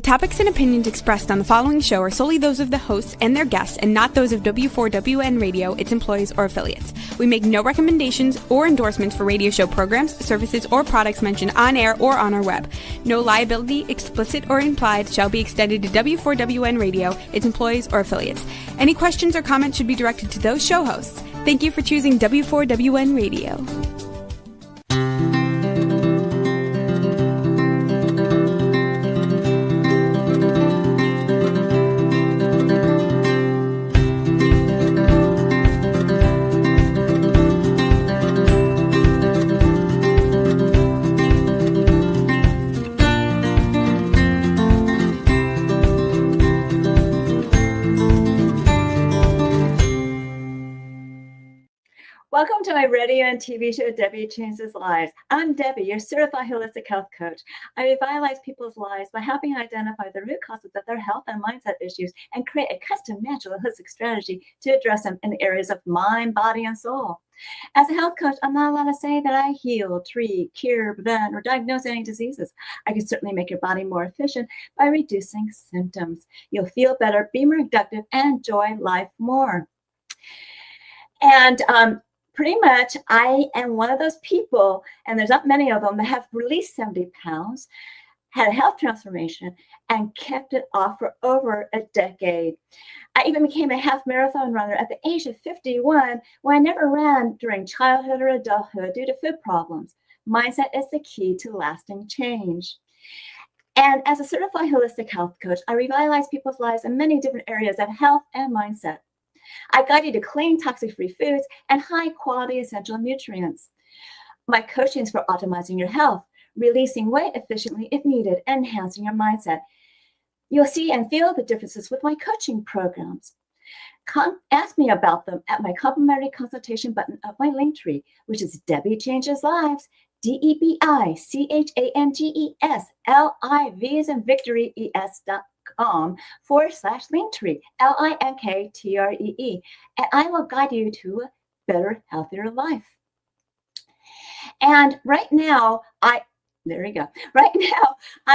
topics and opinions expressed on the following show are solely those of the hosts and their guests and not those of W4WN Radio, its employees, or affiliates. We make no recommendations or endorsements for radio show programs, services, or products mentioned on air or on our web. No liability, explicit or implied, shall be extended to W4WN Radio, its employees, or affiliates. Any questions or comments should be directed to those show hosts. Thank you for choosing W4WN Radio. Welcome to my radio and TV show, Debi Changes Lives. I'm Debi, your certified holistic health coach. I revitalize people's lives by helping identify the root causes of their health and mindset issues and create a custom natural holistic strategy to address them in the areas of mind, body, and soul. As a health coach, I'm not allowed to say that I heal, treat, cure, prevent, or diagnose any diseases. I can certainly make your body more efficient by reducing symptoms. You'll feel better, be more productive, and enjoy life more. And pretty much, I am one of those people, and there's not many of them, that have released 70 pounds, had a health transformation, and kept it off for over a decade. I even became a half marathon runner at the age of 51 when I never ran during childhood or adulthood due to food problems. Mindset is the key to lasting change. And as a certified holistic health coach, I revitalize people's lives in many different areas of health and mindset. I guide you to clean, toxic-free foods and high-quality essential nutrients. My coaching is for optimizing your health, releasing weight efficiently if needed, and enhancing your mindset. You'll see and feel the differences with my coaching programs. Ask me about them at my complimentary consultation button of my link tree, which is Debi Changes Lives, DebiChangesLives, as in Victory, ES.com/Linktree, LINKTREE, and I will guide you to a better, healthier life. And right now, I'm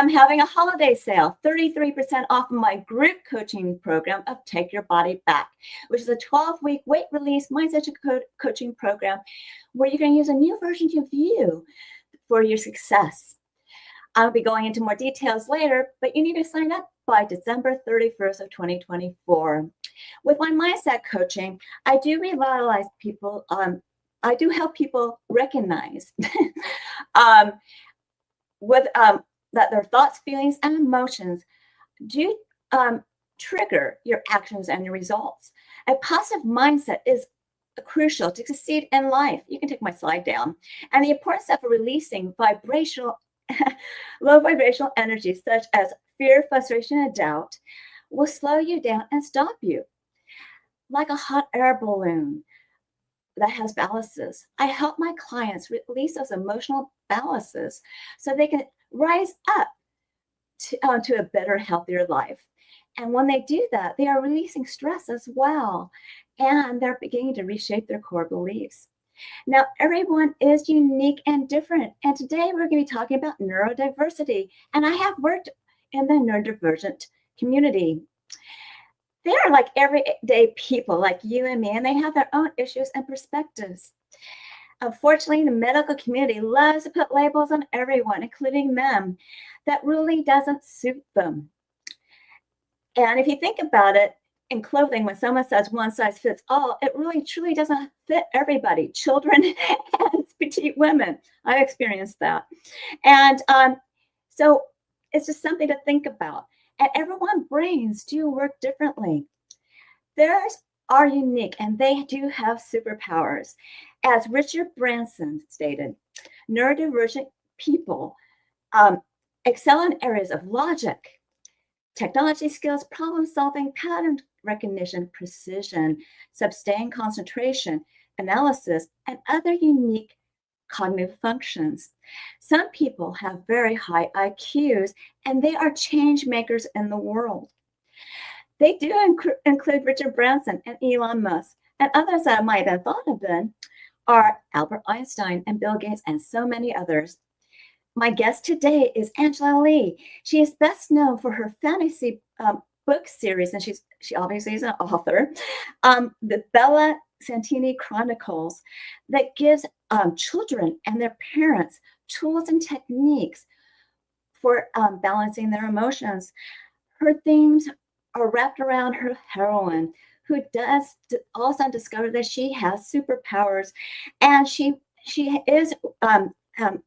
having a holiday sale, 33% off of my group coaching program of Take Your Body Back, which is a 12-week weight release mindset coaching program where you can use a new version of you for your success. I'll be going into more details later, but you need to sign up by December 31st of 2024. With my mindset coaching, I do revitalize people. I do help people recognize that their thoughts, feelings, and emotions do trigger your actions and your results. A positive mindset is crucial to succeed in life. You can take my slide down. And the importance of releasing low vibrational energies such as fear, frustration, and doubt will slow you down and stop you. Like a hot air balloon that has ballasts, I help my clients release those emotional ballasts so they can rise up to a better, healthier life. And when they do that, they are releasing stress as well, and they're beginning to reshape their core beliefs. Now, everyone is unique and different, and today we're going to be talking about neurodiversity, and I have worked in the neurodivergent community. They are like everyday people like you and me, and they have their own issues and perspectives. Unfortunately, the medical community loves to put labels on everyone, including them, that really doesn't suit them. And if you think about it, in clothing, when someone says one size fits all, it really truly doesn't fit everybody, children and petite women. I've experienced that. And so it's just something to think about. And everyone's brains do work differently. Theirs are unique and they do have superpowers. As Richard Branson stated, neurodivergent people excel in areas of logic, technology skills, problem solving, pattern recognition, precision, sustained concentration, analysis, and other unique cognitive functions. Some people have very high IQs, and they are change makers in the world. They do include Richard Branson and Elon Musk, and others that I might have thought of them are Albert Einstein and Bill Gates and so many others. My guest today is Angela Legh. She is best known for her fantasy book series, and she obviously is an author, the Bella Santini Chronicles, that gives children and their parents tools and techniques for balancing their emotions. Her themes are wrapped around her heroine, who does also discover that she has superpowers, and she is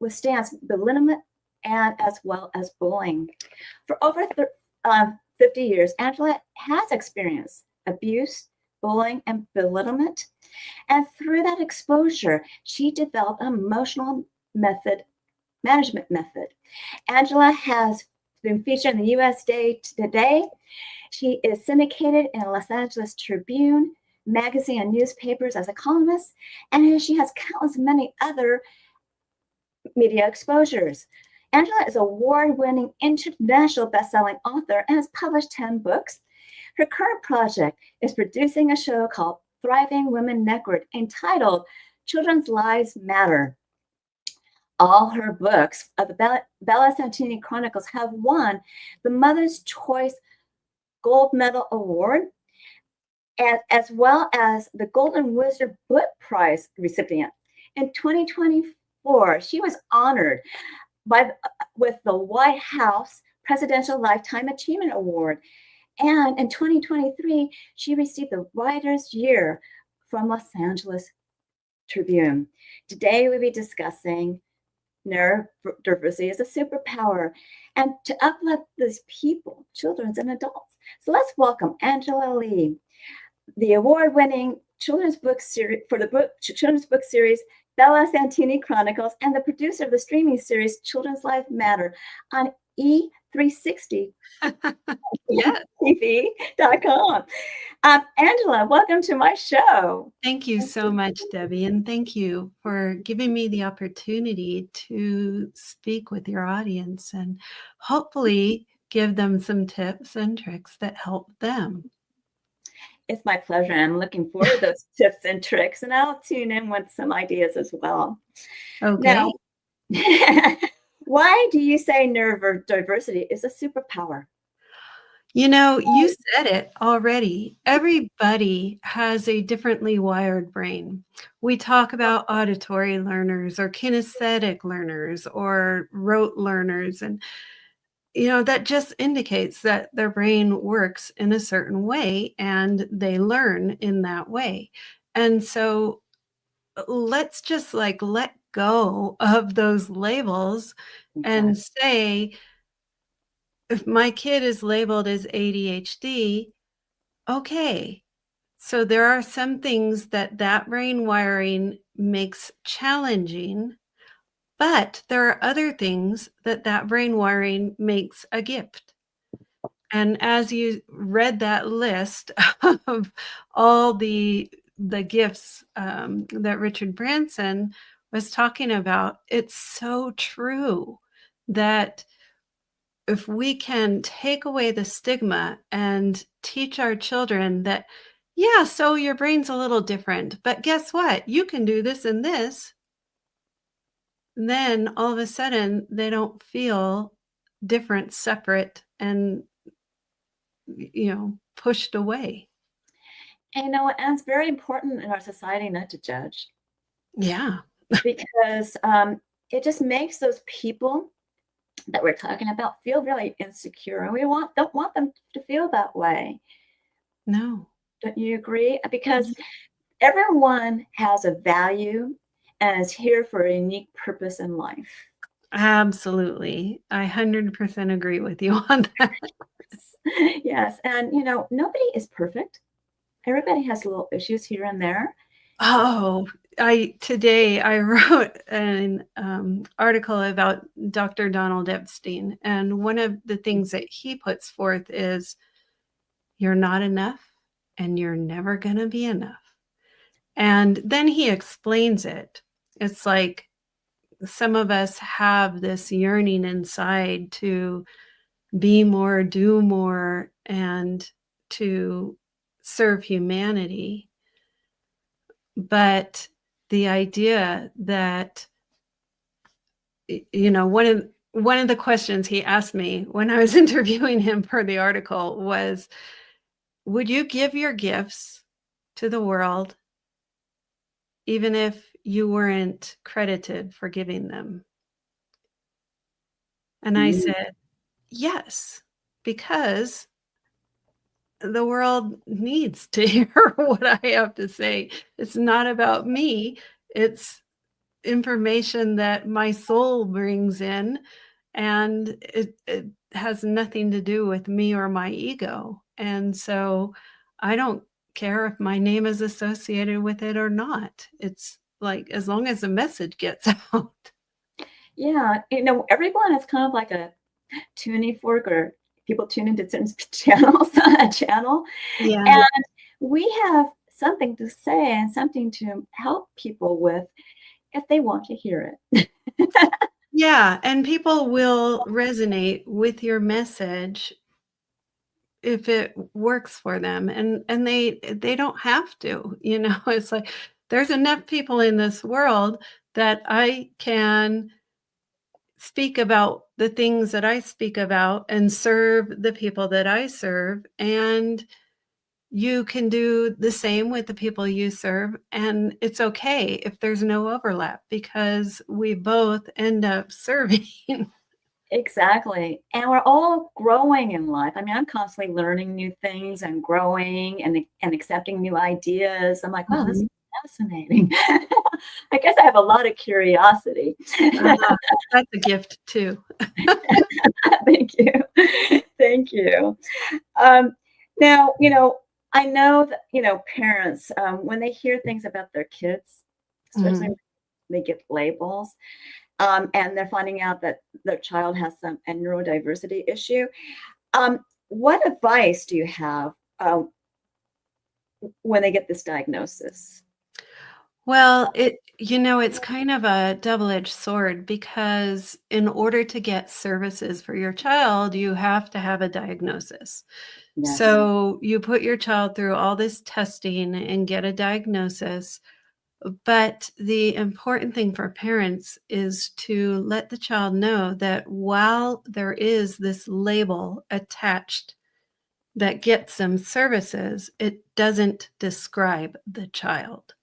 withstands belittlement and as well as bullying. For over 50 years, Angela has experienced abuse, bullying, and belittlement. And through that exposure, she developed an emotional management method. Angela has been featured in the US Today. She is syndicated in Los Angeles Tribune magazine and newspapers as a columnist, and she has countless many other media exposures. Angela is an award-winning international best-selling author and has published 10 books. Her current project is producing a show called Thriving Women Network entitled Children's Lives Matter. All her books of the Bella Santini Chronicles have won the Mother's Choice Gold Medal Award, as well as the Golden Wizard Book Prize recipient. In 2024, she was honored with the White House Presidential Lifetime Achievement Award. And in 2023, she received the Writer's Year from Los Angeles Tribune. Today, we'll be discussing neurodiversity is a superpower, and to uplift these people, children and adults. So let's welcome Angela Legh, the award-winning children's book series children's book series Bella Santini Chronicles, and the producer of the streaming series Children's Lives Matter on E360 Yes. TV.com. Angela, welcome to my show. Thank you so much, Debbie, and thank you for giving me the opportunity to speak with your audience and hopefully give them some tips and tricks that help them. It's my pleasure. I'm looking forward to those tips and tricks, and I'll tune in with some ideas as well. Okay. Now, why do you say neurodiversity is a superpower? You know, you said it already. Everybody has a differently wired brain. We talk about auditory learners or kinesthetic learners or rote learners, and that just indicates that their brain works in a certain way and they learn in that way. And so let's just let go of those labels and say, if my kid is labeled as ADHD, okay, so there are some things that brain wiring makes challenging, but there are other things that brain wiring makes a gift. And as you read that list of all the gifts that Richard Branson was talking about, it's so true that if we can take away the stigma and teach our children that, yeah, so your brain's a little different, but guess what? You can do this and this. Then all of a sudden they don't feel different, separate, and pushed away. And and it's very important in our society not to judge. Yeah. Because it just makes those people that we're talking about feel really insecure, and we don't want them to feel that way. No. Don't you agree? Because everyone has a value and is here for a unique purpose in life. Absolutely. I 100% agree with you on that. Yes. And, nobody is perfect. Everybody has little issues here and there. Oh, today I wrote an article about Dr. Donald Epstein, and one of the things that he puts forth is, you're not enough and you're never going to be enough. And then he explains it. It's like some of us have this yearning inside to be more, do more, and to serve humanity. But the idea that one of the questions he asked me when I was interviewing him for the article was, would you give your gifts to the world even if you weren't credited for giving them? And I said, yes, because the world needs to hear what I have to say. It's not about me. It's information that my soul brings in, and it has nothing to do with me or my ego. And so I don't care if my name is associated with it or not. It's like, as long as the message gets out. Yeah, everyone is kind of like a tuning fork, or people tune into certain channels on a channel. Yeah. And we have something to say and something to help people with if they want to hear it. Yeah, and people will resonate with your message if it works for them, and they don't have to, it's like there's enough people in this world that I can speak about the things that I speak about and serve the people that I serve, and you can do the same with the people you serve, and it's okay if there's no overlap because we both end up serving. Exactly. And we're all growing in life. I mean, I'm constantly learning new things and growing and accepting new ideas. I'm like, wow, this is fascinating. I guess I have a lot of curiosity. That's a gift too. Thank you. Thank you. Now, I know that, parents, when they hear things about their kids, especially when they get labels, and they're finding out that their child has a neurodiversity issue. What advice do you have when they get this diagnosis? Well, it's kind of a double-edged sword because in order to get services for your child, you have to have a diagnosis. Yes. So you put your child through all this testing and get a diagnosis. But the important thing for parents is to let the child know that while there is this label attached that gets them services, it doesn't describe the child.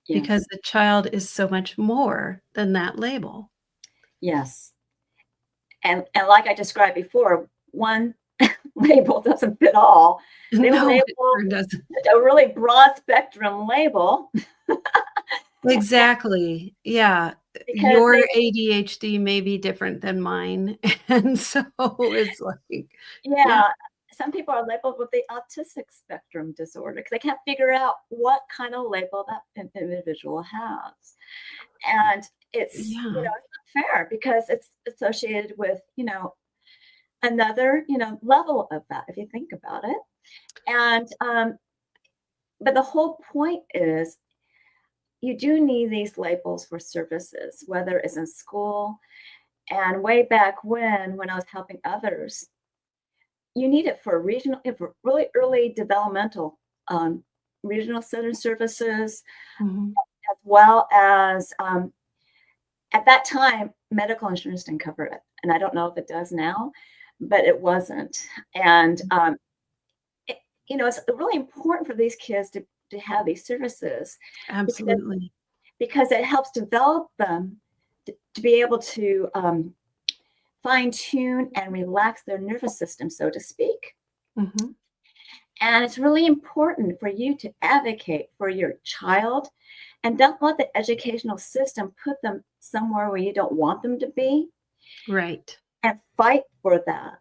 Yes. Because the child is so much more than that label. Yes. And like I described before, one label doesn't fit all. They No, label it sure doesn't. a really broad spectrum label. Exactly. Yeah. Because Your ADHD may be different than mine. And so it's like, yeah, some people are labeled with the autistic spectrum disorder because they can't figure out what kind of label that individual has. And it's, yeah. it's not fair because it's associated with, another, level of that, if you think about it. And, but the whole point is you do need these labels for services, whether it's in school. And way back when I was helping others, you need it for really early developmental, regional center services, as well as at that time, medical insurance didn't cover it. And I don't know if it does now, but it wasn't. And, it's really important for these kids to have these services. Absolutely. Because it helps develop them to be able to fine tune and relax their nervous system, so to speak. And it's really important for you to advocate for your child and don't let the educational system put them somewhere where you don't want them to be. Right. And fight for that.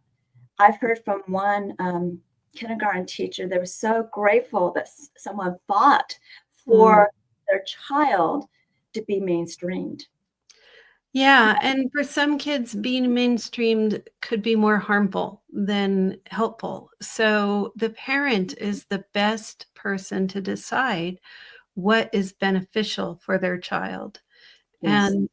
I've heard from one kindergarten teacher, they were so grateful that someone fought for their child to be mainstreamed. Yeah, and for some kids, being mainstreamed could be more harmful than helpful. So the parent is the best person to decide what is beneficial for their child. Yes. And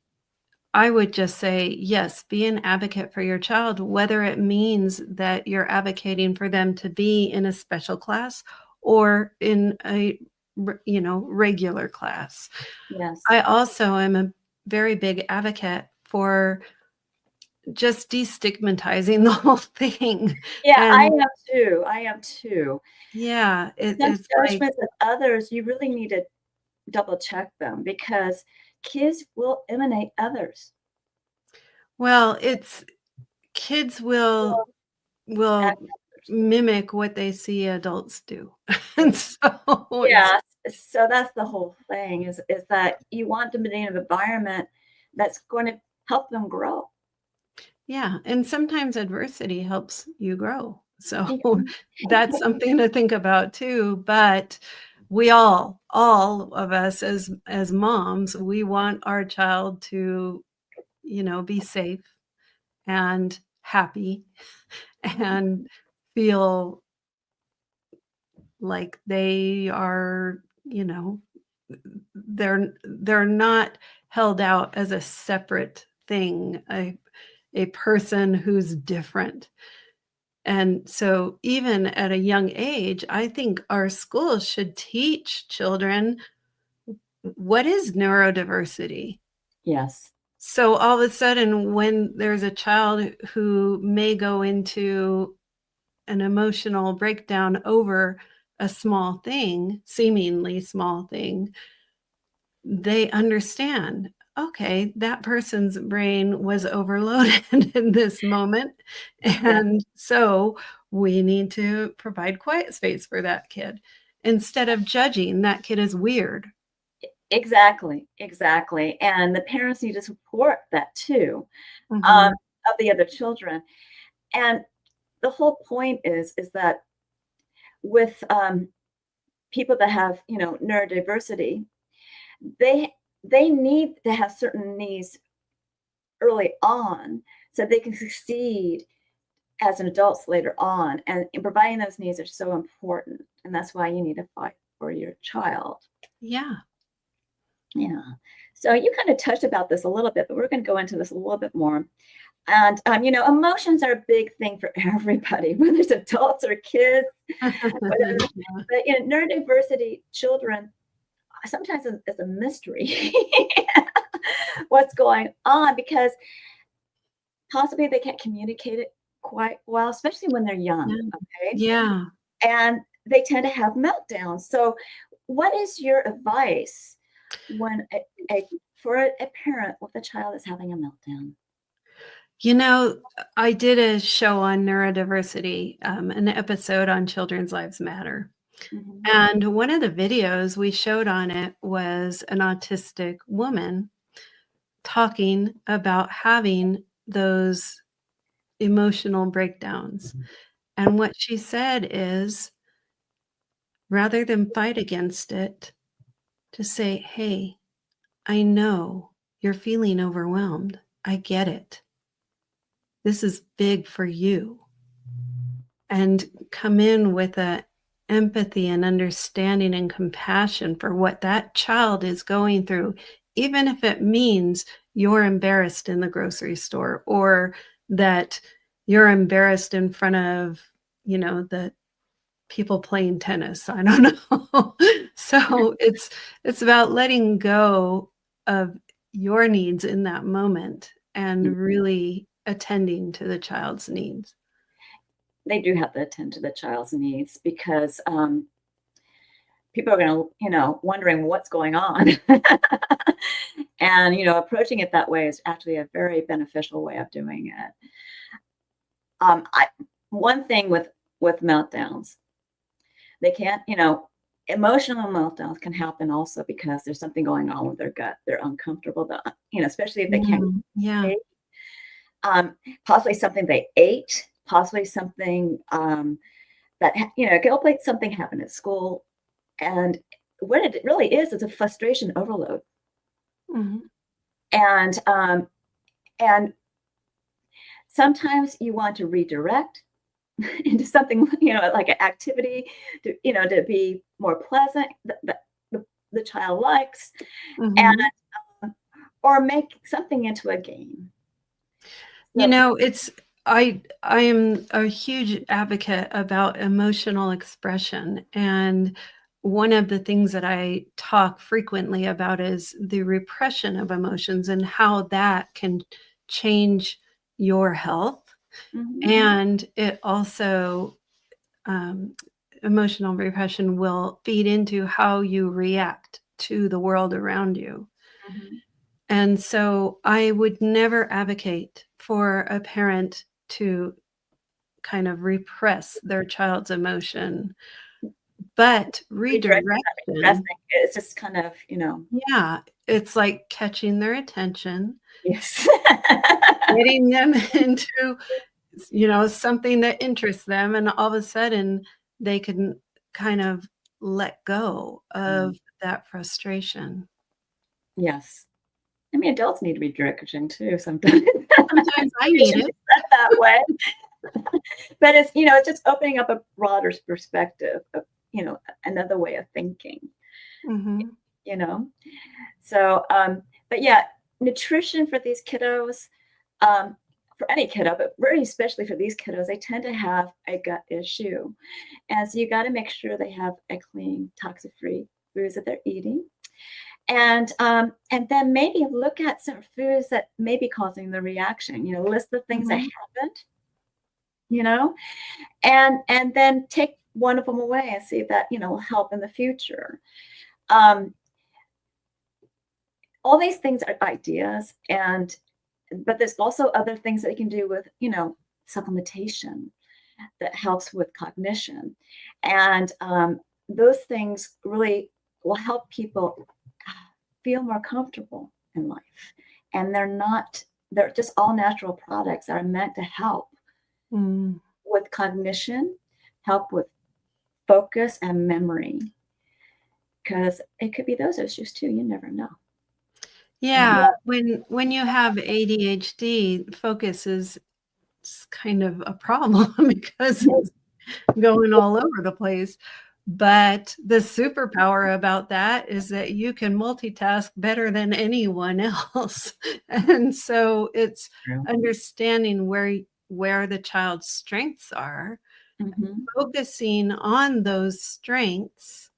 I would just say, yes, be an advocate for your child, whether it means that you're advocating for them to be in a special class or in a, regular class. Yes. I also am a very big advocate for just destigmatizing the whole thing. Yeah, I And am too. I am too. yeah, Some it's like, judgments of others, you really need to double check them because kids will imitate others. well, it's kids will Act will others. mimic what they see adults do. And so it's Yeah, so that's the whole thing is that you want them to be in an environment that's going to help them grow. yeah, and sometimes adversity helps you grow. So Mhm. that's something to think about too, but we all of us as moms, we want our child to, be safe and happy and feel like they are, they're not held out as a separate thing, a person who's different. And so even at a young age, I think our schools should teach children what is neurodiversity. Yes. So all of a sudden, when there's a child who may go into an emotional breakdown over a small thing, seemingly small thing, they understand, okay, that person's brain was overloaded in this moment. Exactly. And so we need to provide quiet space for that kid instead of judging that kid is weird. Exactly. Exactly. And the parents need to support that too, Mhm. of the other children. And the whole point is that with people that have, neurodiversity, they they need to have certain needs early on so they can succeed as an adults later on. And providing those needs are so important. And that's why you need to fight for your child. Yeah. Yeah. So you kind of touched about this a little bit, but we're going to go into this a little bit more. And emotions are a big thing for everybody, whether it's adults or kids. Whether, but neurodiversity children sometimes it's a mystery what's going on because possibly they can't communicate it quite well, especially when they're young. Yeah. Okay, Yeah. and they tend to have meltdowns. So, what is your advice when for a parent with a child is having a meltdown? You know, I did a show on neurodiversity, an episode on Children's Lives Matter. Hmm. And one of the videos we showed on it was an autistic woman talking about having those emotional breakdowns. And what she said is, rather than fight against it, to say, hey, I know you're feeling overwhelmed. I get it. This is big for you. And come in with a empathy and understanding and compassion for what that child is going through, even if it means you're embarrassed in the grocery store or that you're embarrassed in front of, the people playing tennis. I don't know. So it's about letting go of your needs in that moment and really attending to the child's needs. They do have to attend to the child's needs because people are going to, wondering what's going on. And, approaching it that way is actually a very beneficial way of doing it. I One thing with meltdowns, they can't, emotional meltdowns can happen also because there's something going on with their gut. They're uncomfortable, especially if they can't Yeah. communicate. Possibly something they ate, possibly something that it could also like something happened at school, and what it really is a frustration overload, Mhm. and sometimes you want to redirect into something like an activity to be more pleasant that the child likes, and Mhm. or make something into a game. You So know, it's I am a huge advocate about emotional expression, and one of the things that I talk frequently about is the repression of emotions and how that can change your health. Mhm. And it also, emotional repression will feed into how you react to the world around you. Mhm. And so I would never advocate for a parent to kind of repress their child's emotion, but Redirecting, redirection, repressing, it's just kind of, yeah, it's like catching their attention, yes. getting them into, something that interests them, and all of a sudden they can kind of let go of that frustration. Yes. I mean, adults need redirection too sometimes. Sometimes I Maybe it need shouldn't it. be said that way. But it's just opening up a broader perspective of, another way of thinking, Mhm. you know? So, but yeah, nutrition for these kiddos, for any kiddo, but really especially for these kiddos, they tend to have a gut issue. And so you got to make sure they have a clean, toxic-free foods that they're eating. And then maybe look at some foods that may be causing the reaction, list the things that Mhm. haven't, you know, and then take one of them away and see if that, will help in the future. Um, all these things are ideas, but there's also other things that you can do with, supplementation that helps with cognition. And those things really will help people feel more comfortable in life. And they're just all natural products that are meant to help Mm. with cognition, help with focus and memory. Because it could be those issues too. You never know. Yeah, when you have ADHD, focus is kind of a problem because it's going all over the place. But the superpower about that is that you can multitask better than anyone else. And so it's True. understanding where the child's strengths are, Mhm. focusing on those strengths,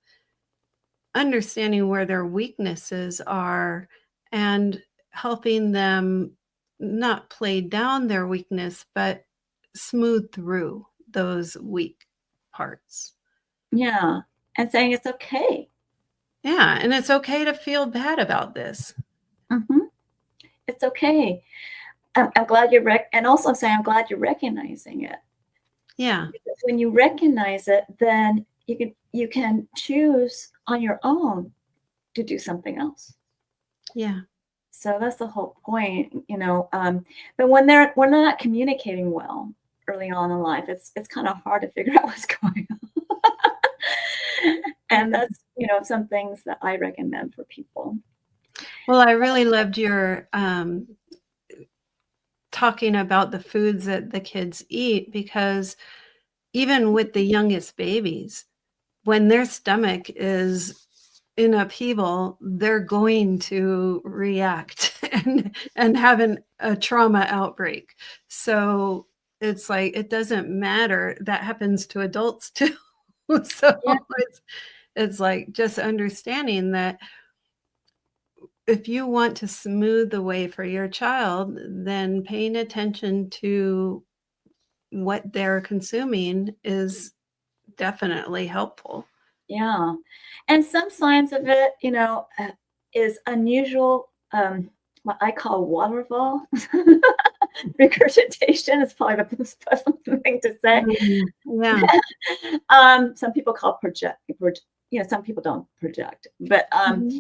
understanding where their weaknesses are, and helping them not play down their weakness, but smooth through those weak parts. Yeah. And saying it's okay. Yeah, and it's okay to feel bad about this. Mhm. It's okay. I'm glad and also saying I'm glad you're recognizing it. Yeah, Because when you recognize it, then you can choose on your own to do something else. yeah. So that's the whole point. But when they're not communicating well early on in life, it's kind of hard to figure out what's going on. And that's some things that I recommend for people. Well, I really loved your talking about the foods that the kids eat, because even with the youngest babies, when their stomach is in upheaval, they're going to react and have a trauma outbreak. So it's like, it doesn't matter. That happens to adults too. So Yeah, it's like just understanding that if you want to smooth the way for your child, then paying attention to what they're consuming is definitely helpful. yeah. And some signs of it, is unusual. What I call waterfall regurgitation is probably the most pleasant thing to say. Mm, yeah, Some people call some people don't project, but mhm,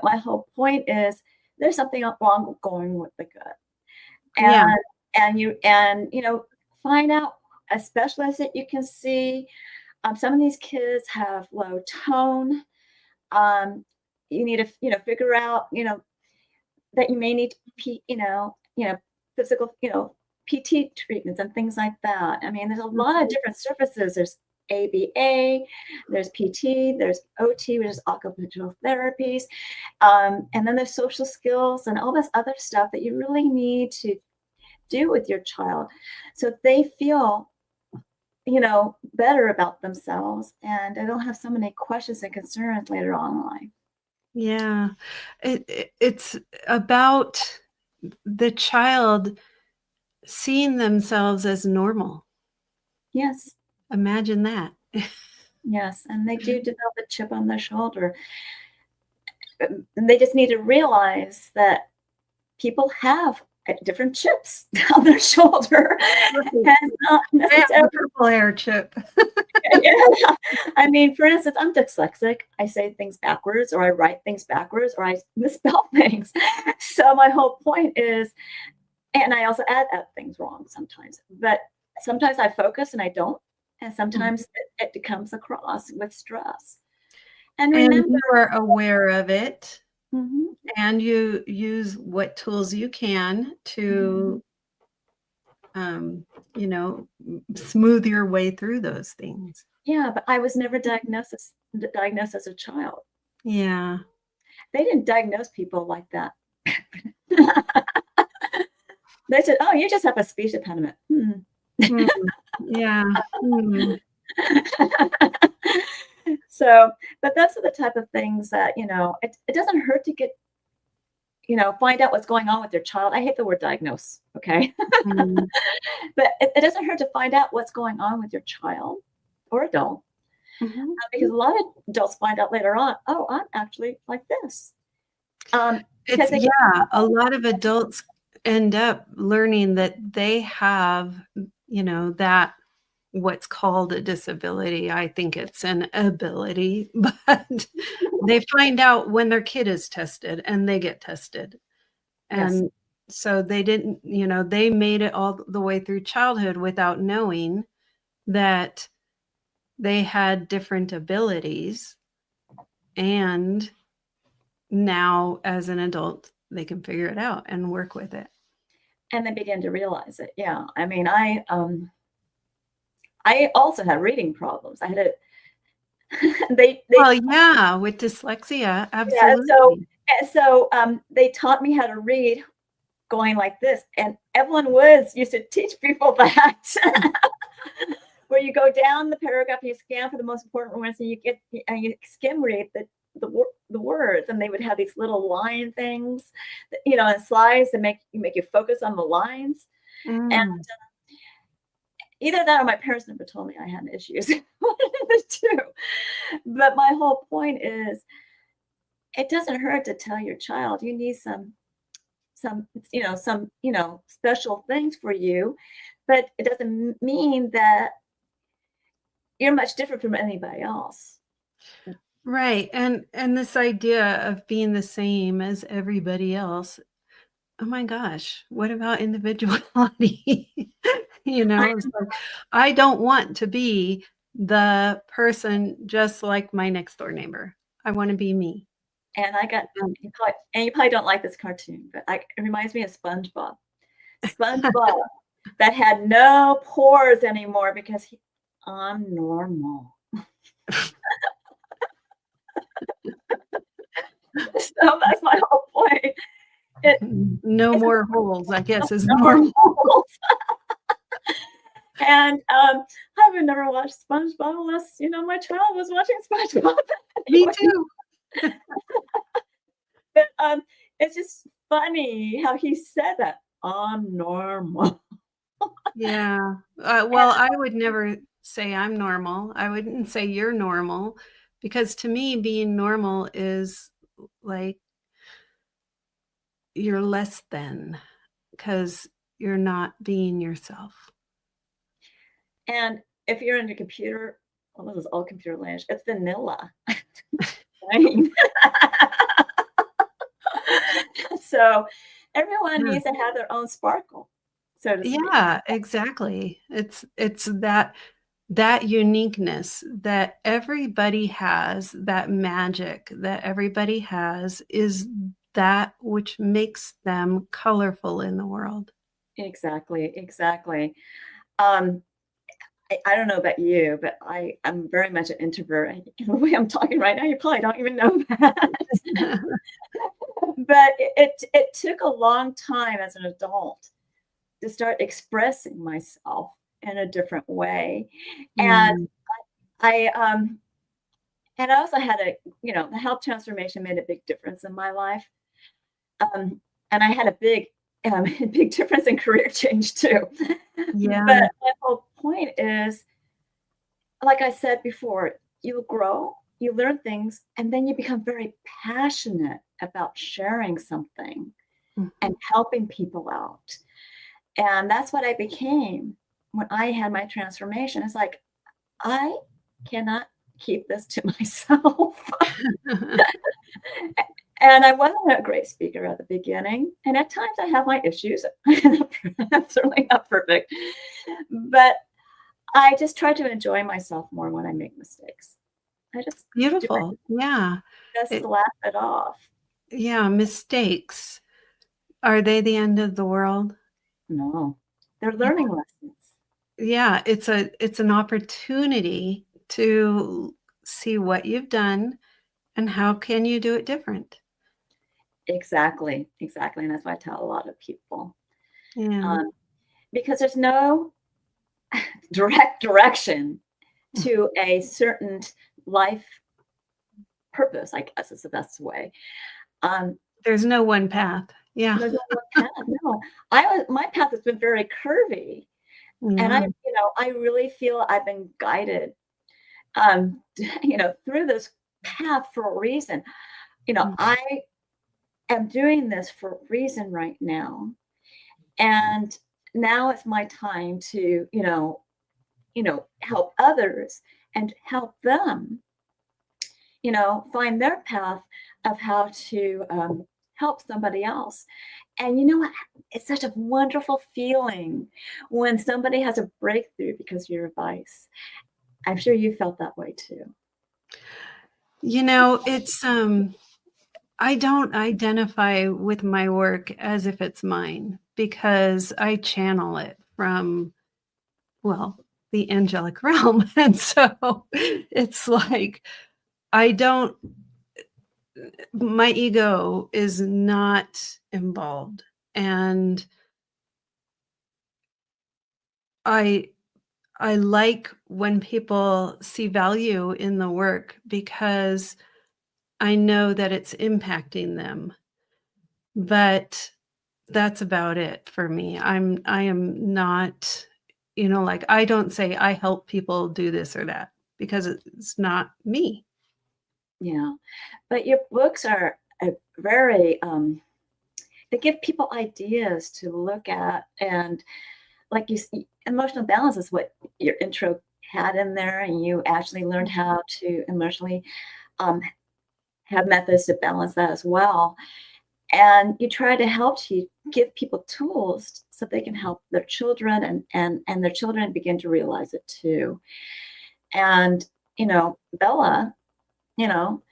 my whole point is there's something wrong going with the gut, yeah, and find out a specialist that you can see. Some of these kids have low tone. Um, you need to figure out that you may need physical PT treatments and things like that. I mean, there's a lot of mhm, different surfaces. There's ABA, there's PT, there's OT, which is occupational therapies, and then there's social skills and all this other stuff that you really need to do with your child, so they feel better about themselves and they don't have so many questions and concerns later on in life. yeah. It's about the child seeing themselves as normal. Yes. Imagine that. Yes. And they do develop a chip on their shoulder. They just need to realize that people have different chips on their shoulder. And not necessarily the purple hair chip. yeah. I mean, for instance, I'm dyslexic. I say things backwards, or I write things backwards, or I misspell things. So my whole point is, and I also add things wrong sometimes, but sometimes I focus and I don't. And sometimes it comes across with stress. And And remember, you are aware of it, Mhm. and you use what tools you can to, you know, smooth your way through those things. Yeah, but I was never diagnosed as a child. Yeah. They didn't diagnose people like that. They said, "Oh, you just have a speech impediment." Yeah. So, but those are the type of things that, it doesn't hurt to get, find out what's going on with your child. I hate the word diagnose, okay? But it doesn't hurt to find out what's going on with your child or adult. Because a lot of adults find out later on, oh, I'm actually like this. A lot of adults end up learning that they have, that what's called a disability. I think it's an ability, but they find out when their kid is tested and they get tested. And so they didn't, they made it all the way through childhood without knowing that they had different abilities. And now as an adult, they can figure it out and work with it. And they begin to realize it. Yeah. I mean, I also had reading problems. I had a with dyslexia, absolutely. Yeah, so they taught me how to read going like this. And Evelyn Woods used to teach people that. Where you go down the paragraph, you scan for the most important words, and you skim read the words, and they would have these little line things, and slides that make you focus on the lines. And either that or my parents never told me I had issues. One of the two. But my whole point is, it doesn't hurt to tell your child you need some special things for you, but it doesn't mean that you're much different from anybody else. Right. And this idea of being the same as everybody else. Oh my gosh, what about individuality? It's like, I don't want to be the person just like my next door neighbor. I want to be me. And you probably don't like this cartoon, but it reminds me of SpongeBob. SpongeBob that had no pores anymore because I'm normal. So that's my whole point. No more holes, I guess, is normal. And I would never watch SpongeBob unless, my child was watching SpongeBob. Me too. But it's just funny how he said that. I'm normal. Yeah. Well, I would never say I'm normal. I wouldn't say you're normal, because to me, being normal is like you're less than, because you're not being yourself. And if you're in a computer, this is all computer language, it's vanilla. Right? So everyone needs to have their own sparkle, so to speak. Yeah, exactly. It's that uniqueness that everybody has, that magic that everybody has, is that which makes them colorful in the world. Exactly. I don't know about you, but I'm very much an introvert. The way I'm talking right now, you probably don't even know that. But it took a long time as an adult to start expressing myself in a different way. And I also had the health transformation made a big difference in my life. And I had a big big difference in career change too. Yeah. But my whole point is, like I said before, you grow, you learn things, and then you become very passionate about sharing something and helping people out. And that's what I became when I had my transformation. It's like, I cannot keep this to myself. And I wasn't a great speaker at the beginning. And at times I have my issues. I'm certainly not perfect. But I just try to enjoy myself more when I make mistakes. I just do my Beautiful. Yeah. best It- to laugh it off. yeah. Mistakes. Are they the end of the world? No, they're learning lessons. Yeah. It's an opportunity to see what you've done and how can you do it different. Exactly. And that's what I tell a lot of people. Yeah. Because there's no direct direction to a certain life purpose, I guess is the best way. There's no one path. Yeah. There's no one path. No, my path has been very curvy, and Yeah. I really feel I've been guided, through this path for a reason. I am doing this for a reason right now, and now it's my time to, help others and help them, find their path of how to help somebody else. And you know what? It's such a wonderful feeling when somebody has a breakthrough because of your advice. I'm sure you felt that way too. It's I don't identify with my work as if it's mine because I channel it from, well, the angelic realm. And so it's like, my ego is not involved. And I like when people see value in the work because I know that it's impacting them. But that's about it for me. I am not, like I don't say I help people do this or that because it's not me. Yeah. But your books are a very, they give people ideas to look at. And like you see, emotional balance is what your intro had in there. And you actually learned how to emotionally um, have methods to balance that as well. And you try to give people tools so they can help their children and their children begin to realize it too. And, Bella, you know,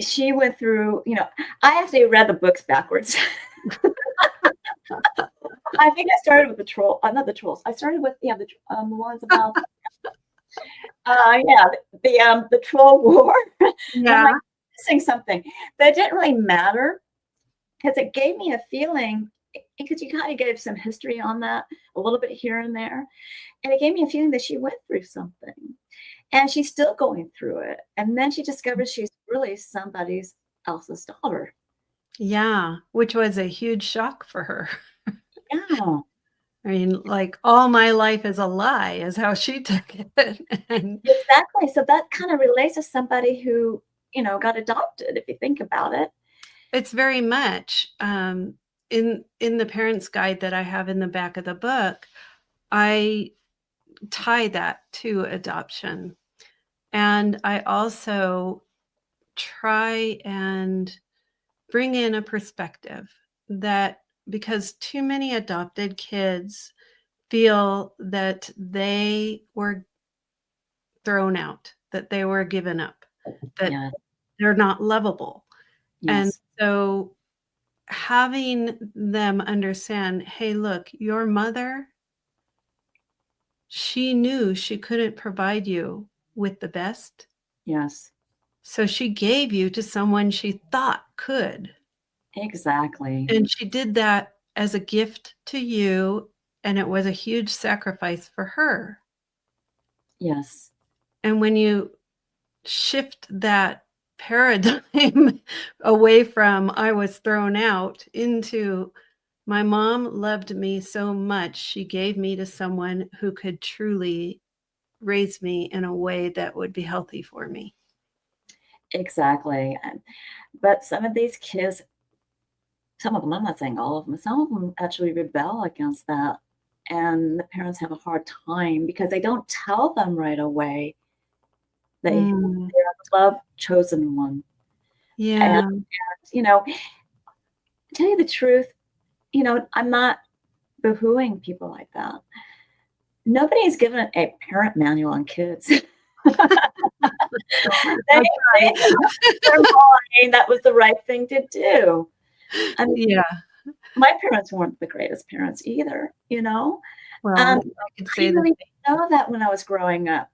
she went through, I actually read the books backwards. I think I started with not the trolls. I started with, the ones about, the troll war. And I'm like, missing something. But it didn't really matter because it gave me a feeling, because you kind of gave some history on that, a little bit here and there. And it gave me a feeling that she went through something. And she's still going through it. And then she discovers she's really somebody else's daughter. Yeah, which was a huge shock for her. Yeah. I mean, like all my life is a lie is how she took it. And Exactly. So that kind of relates to somebody who, got adopted, if you think about it. it's very much in the parents guide that I have in the back of the book, I tie that to adoption. And I also try and bring in a perspective that because too many adopted kids feel that they were thrown out, that they were given up, that they're not lovable. Yes. And so having them understand, hey, look, your mother, she knew she couldn't provide you with the best. Yes. So she gave you to someone she thought could. Exactly. And she did that as a gift to you, and it was a huge sacrifice for her. Yes. And when you shift that paradigm away from I was thrown out into My mom loved me so much, she gave me to someone who could truly raise me in a way that would be healthy for me. Exactly. But some of these kids, some of them, I'm not saying all of them, some of them actually rebel against that. And the parents have a hard time because they don't tell them right away they Mm, they're the love chosen one. And, yeah. you know, to tell you the truth, I'm not boohooing people like that. Nobody's given a parent manual on kids. They That's made right. up their mind that was the right thing to do. I mean, Yeah. my parents weren't the greatest parents either, you know? Well, I could I say the really didn't know that when I was growing up.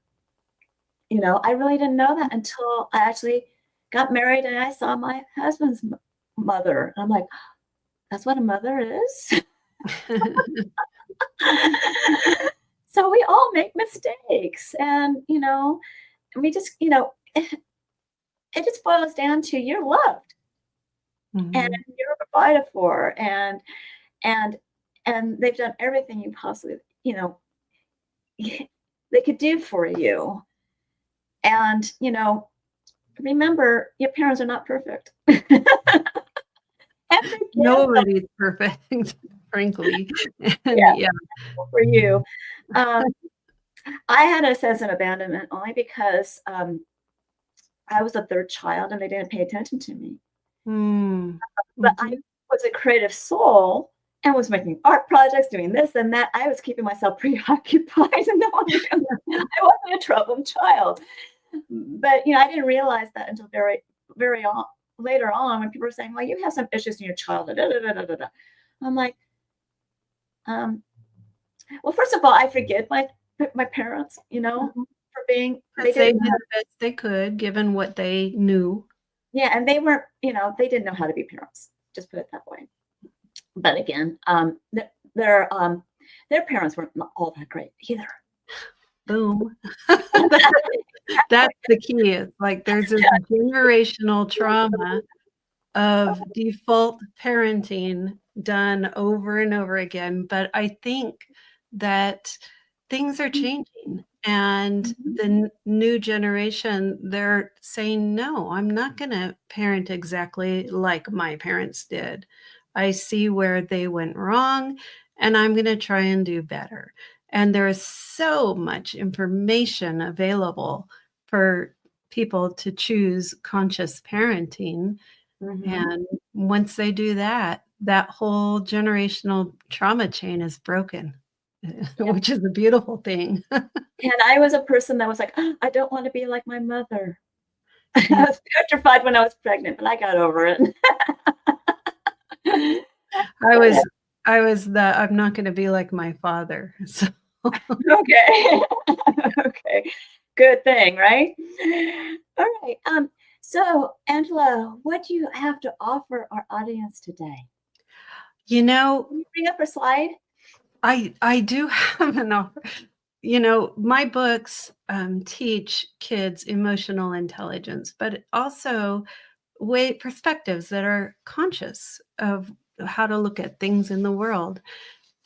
I really didn't know that until I actually got married and I saw my husband's mother. I'm like, that's what a mother is? same. So we all make mistakes. And, we just, it just boils down to you're loved and Mhm. you're provided for and and they've done everything you possibly, they could do for you. And, remember your parents are not perfect. And forgive them. Nobody's perfect, frankly. And Yeah, yeah. for you. Um, I had a sense of abandonment only because I was a third child and they didn't pay attention to me. Mm. But I Mhm. was a creative soul and was making art projects, doing this and that. I was keeping myself preoccupied and no one was gonna I wasn't a troubled child. But, I didn't realize that until very, very later on when people were saying, "Well, you have some issues in your childhood." Da, da, da, da, da, da. I'm like, um, well, first of all, I forgive my parents, Mhm. for being they 'Cause they didn't did know. the best they could given what they knew. Yeah, and they weren't, they didn't know how to be parents. Just put it that way. But again, their parents weren't all that great either. Boom. That that's the key. It's like there's this generational trauma of default parenting done over and over again, but I think that things are changing, and Mhm. the new generation, they're saying, "No, I'm not gonna parent exactly like my parents did. I see where they went wrong, and I'm gonna try and do better." And there is so much information available for people to choose conscious parenting, Mhm. and once they do that, that whole generational trauma chain is broken, Yeah. which is a beautiful thing. And I was a person that was like, "Oh, I don't wanna be like my mother." Yeah, I was petrified when I was pregnant, but I got over it. I was I was the I'm not gonna be like my father, so Okay. Okay. Good thing, right? All right. So Angela, what do you have to offer our audience today? you know, Can you bring up a slide? I do have an offer. My books, teach kids emotional intelligence, but also way perspectives that are conscious of how to look at things in the world,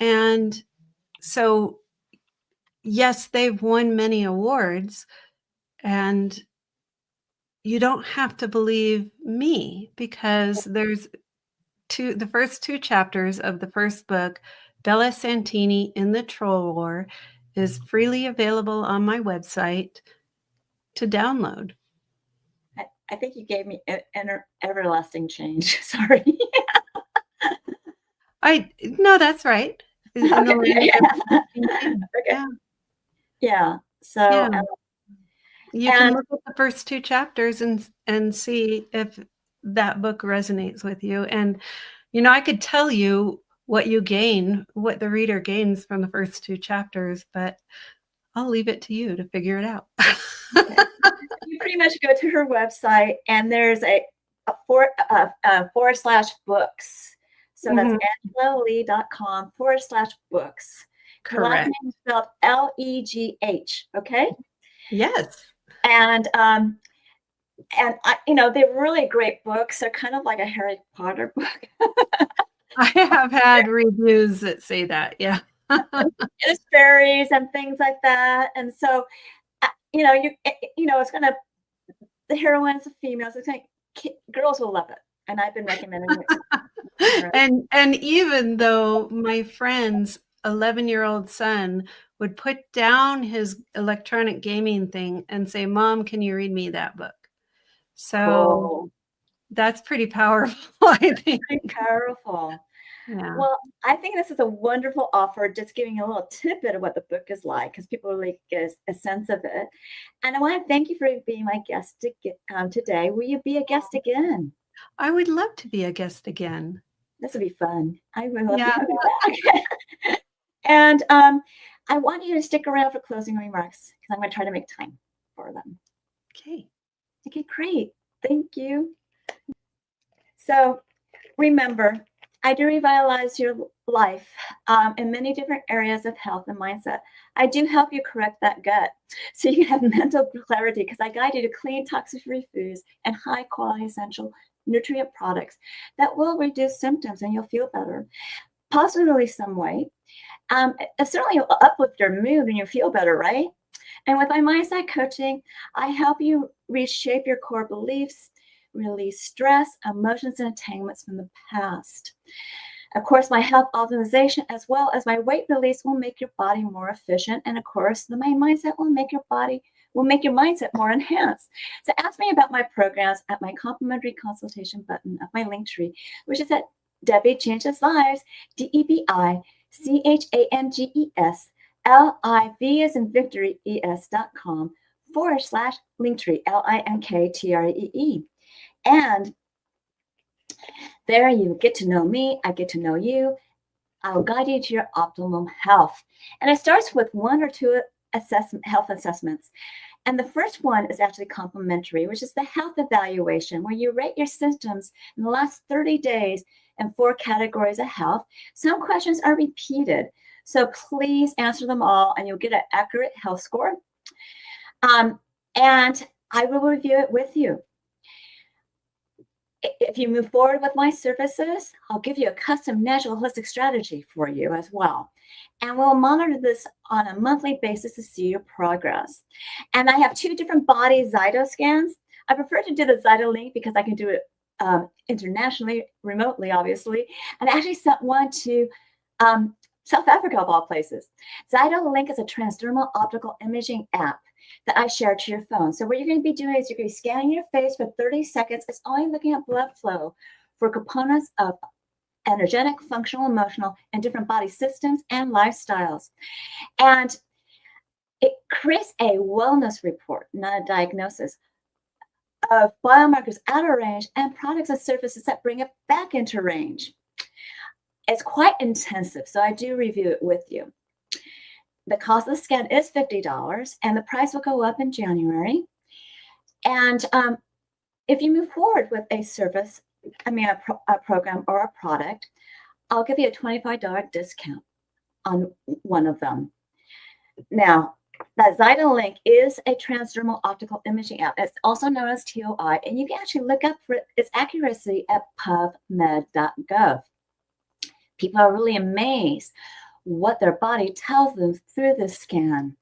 and so yes, they've won many awards, and you don't have to believe me because there's the first 2 chapters of the first book, Bella Santini in the Troll War, is freely available on my website to download. I think you gave me everlasting change. Sorry. I No, that's right. In the land Okay. of thinking. Okay. Yeah, Yeah. yeah. So, You can and look at the first 2 chapters and see if that book resonates with you, and, I could tell you what the reader gains from the first 2 chapters, but I'll leave it to you to figure it out. okay. You pretty much go to her website and there's a forward slash books. So that's Mhm. angelalegh.com/books. Her last Correct. name is spelled Legh. Okay. Yes. And they're really great books. They're kind of like a Harry Potter book. I have had reviews that say that, yeah. It's fairies and things like that. And so, it's going to, the heroines of females, it's like girls will love it. And I've been recommending it. And even though my friend's 11-year-old son would put down his electronic gaming thing and say, "Mom, can you read me that book?" So Cool. that's pretty powerful, I think. Pretty powerful. Yeah. Well, I think this is a wonderful offer, just giving you a little tidbit of what the book is like, because people really get a sense of it. And I want to thank you for being my guest today. Will you be a guest again? I would love to be a guest again. This would be fun. I would love to Yeah. have you back. And I want you to stick around for closing remarks, because I'm going to try to make time for them. Okay. Okay, great. Thank you. So remember, I do revitalize your life in many different areas of health and mindset. I do help you correct that gut so you can have mental clarity, because I guide you to clean, toxic-free foods and high-quality essential nutrient products that will reduce symptoms and you'll feel better, possibly release some weight. It certainly will uplift your mood and you feel better, right? And with my mindset coaching, I help you reshape your core beliefs, release stress, emotions, and entanglements from the past. Of course, my health optimization as well as my weight release will make your body more efficient. And of course, my mindset will make your mindset more enhanced. So ask me about my programs at my complimentary consultation button of my link tree, which is at Debi Changes Lives, DebiChangesLives, as in Victory, es.com/linktree, LINKTREE. And there you get to know me, I get to know you. I will guide you to your optimum health. And it starts with 1 or 2 health assessments. And the first one is actually complimentary, which is the health evaluation, where you rate your symptoms in the last 30 days in 4 categories of health. Some questions are repeated, so please answer them all and you'll get an accurate health score. And I will review it with you. If you move forward with my services, I'll give you a custom natural holistic strategy for you as well. And we'll monitor this on a monthly basis to see your progress. And I have 2 different body Zyto scans. I prefer to do the Zyto link because I can do it internationally, remotely, obviously. And I actually sent one to South Africa, of all places. Zyto Link is a transdermal optical imaging app that I share to your phone. So what you're going to be doing is you're going to be scanning your face for 30 seconds. It's only looking at blood flow for components of energetic, functional, emotional, and different body systems and lifestyles. And it creates a wellness report, not a diagnosis, of biomarkers out of range and products and services that bring it back into range. It's quite intensive, so I do review it with you. The cost of the scan is $50, and the price will go up in January. And if you move forward with a service, a program or a product, I'll give you a $25 discount on one of them. Now, that Zyto Link is a transdermal optical imaging app. It's also known as TOI, and you can actually look up for its accuracy at pubmed.gov. People are really amazed what their body tells them through the scan.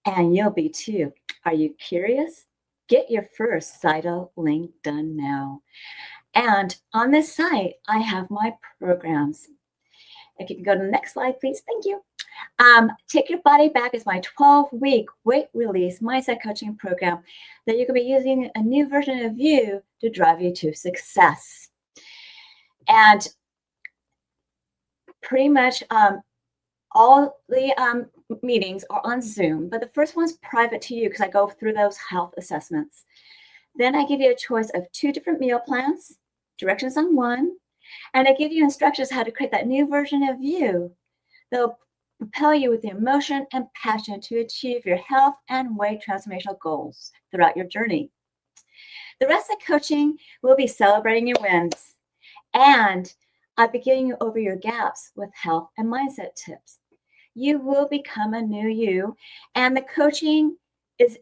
And you'll be too. Are you curious? Get your first Zyto Link done now. And on this site, I have my programs. If you can go to the next slide, please. Thank you. Take Your Body Back is my 12-week weight release mindset coaching program that you can be using a new version of you to drive you to success. And pretty much all the meetings are on Zoom, but the first one's private to you because I go through those health assessments. Then I give you a choice of 2 different meal plans, directions on one, and I give you instructions how to create that new version of you that'll propel you with the emotion and passion to achieve your health and weight transformational goals throughout your journey. The rest of the coaching will be celebrating your wins, and I'll be getting you over your gaps with health and mindset tips. You will become a new you, and the coaching is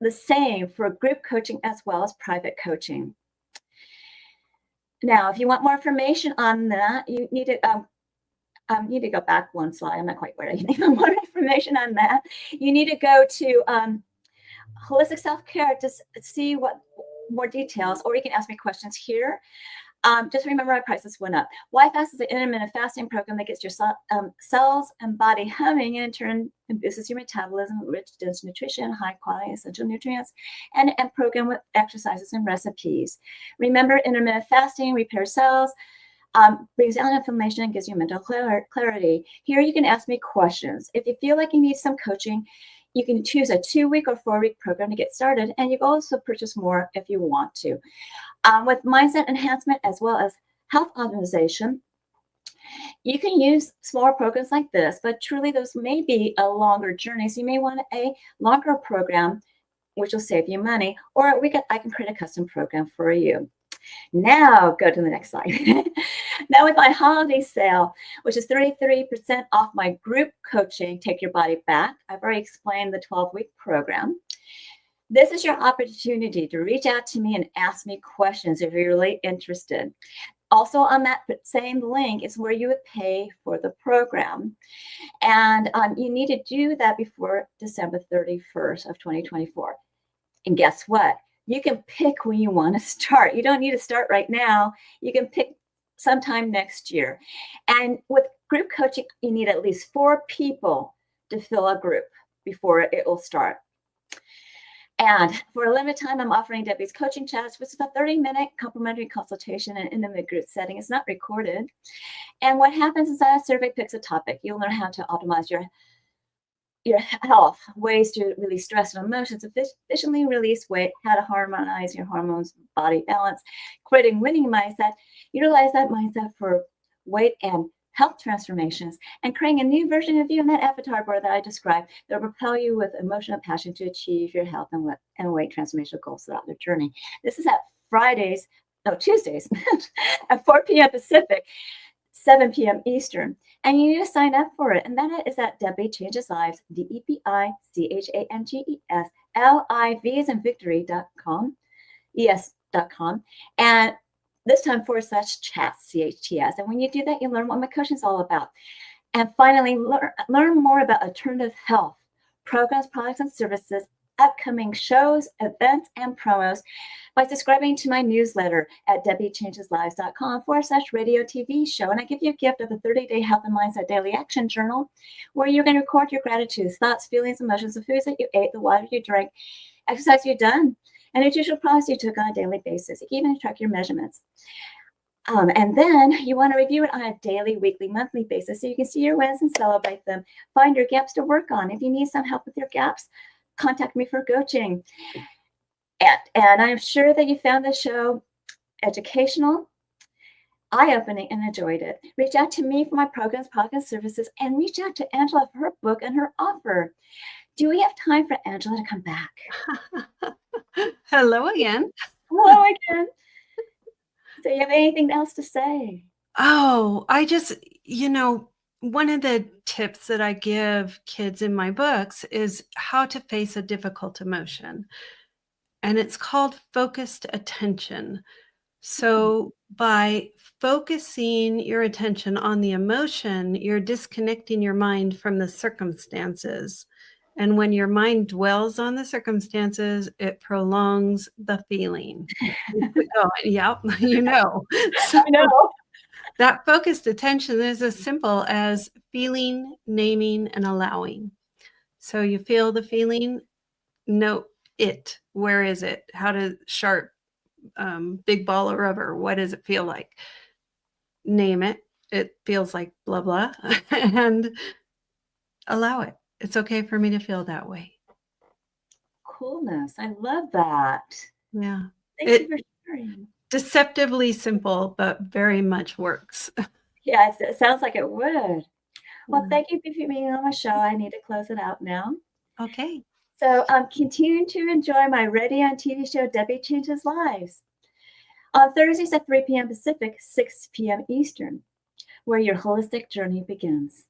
the same for group coaching as well as private coaching. Now, if you want more information on that, you need to go back one slide. I'm not quite where I need more information on that. You need to go to Holistic Self-Care to see what more details, or you can ask me questions here. Just remember my prices went up. YFAST is an intermittent fasting program that gets your cells and body humming, and in turn boosts your metabolism, rich, dense nutrition, high quality essential nutrients, and program with exercises and recipes. Remember, intermittent fasting repairs cells, brings down inflammation, and gives you mental clarity. Here you can ask me questions. If you feel like you need some coaching, you can choose a 2-week or 4-week program to get started, and you can also purchase more if you want to. With mindset enhancement as well as health optimization, you can use smaller programs like this, but truly those may be a longer journey. So you may want a longer program, which will save you money, or I can create a custom program for you. Now go to the next slide. Now with my holiday sale, which is 33% off my group coaching, Take Your Body Back. I've already explained the 12-week program. This is your opportunity to reach out to me and ask me questions if you're really interested. Also on that same link is where you would pay for the program. And you need to do that before December 31st of 2024. And guess what? You can pick when you want to start. You don't need to start right now. You can pick sometime next year. And with group coaching, you need at least 4 people to fill a group before it will start. And for a limited time, I'm offering Debi's coaching chats, which is a 30-minute complimentary consultation in an intimate group setting. It's not recorded. And what happens is that a survey picks a topic. You'll learn how to optimize your health, ways to release stress and emotions, efficiently release weight, how to harmonize your hormones, body balance, creating winning mindset, utilize that mindset for weight and health transformations, and creating a new version of you in that avatar board that I described that will propel you with emotional passion to achieve your health and weight transformation goals throughout the journey. This is at Tuesdays at 4 p.m. Pacific, 7 p.m. Eastern. And you need to sign up for it. And that is at Debi Changes Lives, DebiChangesLives, as in victory.com, es.com. And this time /chats, CHTS. And when you do that, you learn what my coaching is all about. And finally, learn more about alternative health, programs, products, and services, upcoming shows, events, and promos by subscribing to my newsletter at DebiChangesLives.com /radio TV show. And I give you a gift of the 30-day Health and Mindset Daily Action Journal, where you're going to record your gratitudes, thoughts, feelings, emotions, the foods that you ate, the water you drank, exercise you've done, and nutritional products you took on a daily basis. You can even track your measurements. And then you want to review it on a daily, weekly, monthly basis so you can see your wins and celebrate them. Find your gaps to work on. If you need some help with your gaps, contact me for coaching. And I'm sure that you found this show educational, eye-opening, and enjoyed it. Reach out to me for my programs, products, services, and reach out to Angela for her book and her offer. Do we have time for Angela to come back? Hello again. Hello again. So you have anything else to say? Oh, one of the tips that I give kids in my books is how to face a difficult emotion. And it's called focused attention. So by focusing your attention on the emotion, you're disconnecting your mind from the circumstances. And when your mind dwells on the circumstances, it prolongs the feeling. Yep, you know. So I know. that focused attention is as simple as feeling, naming, and allowing. So you feel the feeling, note it. Where is it? How to sharp, big ball of rubber. What does it feel like? Name it. It feels like blah, blah, and allow it. It's okay for me to feel that way. Coolness. I love that. Yeah. Thank you for sharing. Deceptively simple, but very much works. Yeah, it sounds like it would. Well, thank you for being on my show. I need to close it out now. Okay. So continue to enjoy my radio and TV show, Debi Changes Lives, on Thursdays at 3 p.m. Pacific, 6 p.m. Eastern, where your holistic journey begins.